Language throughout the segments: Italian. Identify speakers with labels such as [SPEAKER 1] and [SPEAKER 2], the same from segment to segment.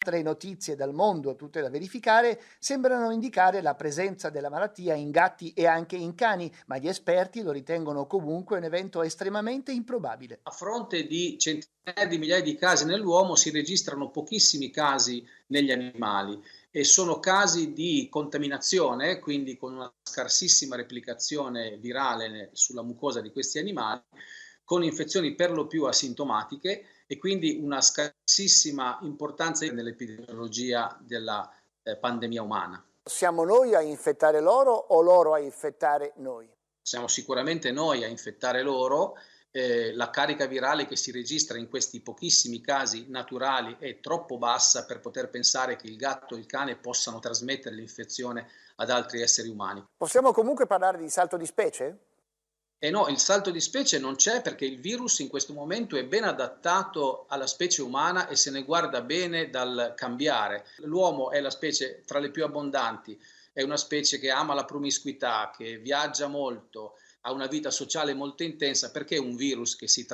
[SPEAKER 1] Altre notizie dal mondo, tutte da verificare, sembrano indicare la presenza della malattia in gatti e anche in cani, ma gli esperti lo ritengono comunque un evento estremamente improbabile.
[SPEAKER 2] A fronte di centinaia di migliaia di casi nell'uomo si registrano pochissimi casi negli animali e sono casi di contaminazione, quindi con una scarsissima replicazione virale sulla mucosa di questi animali, con infezioni per lo più asintomatiche e quindi una scarsissima importanza nell'epidemiologia della pandemia umana.
[SPEAKER 1] Siamo noi a infettare loro o loro a infettare noi?
[SPEAKER 2] Siamo sicuramente noi a infettare loro. La carica virale che si registra in questi pochissimi casi naturali è troppo bassa per poter pensare che il gatto e il cane possano trasmettere l'infezione ad altri esseri umani.
[SPEAKER 1] Possiamo comunque parlare di salto di specie?
[SPEAKER 2] E no, il salto di specie non c'è perché il virus in questo momento è ben adattato alla specie umana e se ne guarda bene dal cambiare. L'uomo è la specie tra le più abbondanti, è una specie che ama la promiscuità, che viaggia molto, ha una vita sociale molto intensa, perché un virus che si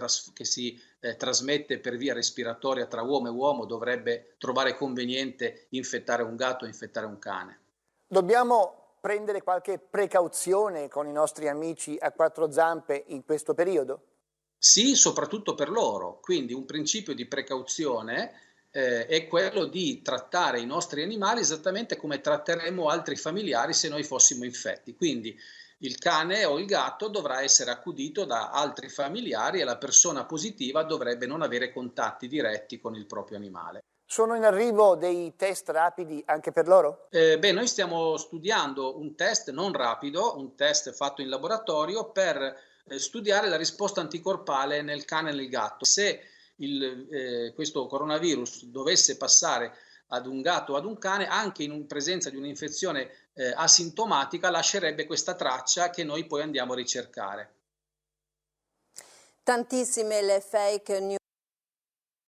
[SPEAKER 2] trasmette per via respiratoria tra uomo e uomo dovrebbe trovare conveniente infettare un gatto o infettare un cane?
[SPEAKER 1] Dobbiamo prendere qualche precauzione con i nostri amici a quattro zampe in questo periodo?
[SPEAKER 2] Sì, soprattutto per loro. Quindi un principio di precauzione è quello di trattare i nostri animali esattamente come tratteremmo altri familiari se noi fossimo infetti. Quindi il cane o il gatto dovrà essere accudito da altri familiari e la persona positiva dovrebbe non avere contatti diretti con il proprio animale.
[SPEAKER 1] Sono in arrivo dei test rapidi anche per loro?
[SPEAKER 2] Noi stiamo studiando un test non rapido, un test fatto in laboratorio per studiare la risposta anticorpale nel cane e nel gatto. Se questo coronavirus dovesse passare ad un gatto o ad un cane, anche in presenza di un'infezione asintomatica, lascerebbe questa traccia che noi poi andiamo a ricercare.
[SPEAKER 3] Tantissime le fake news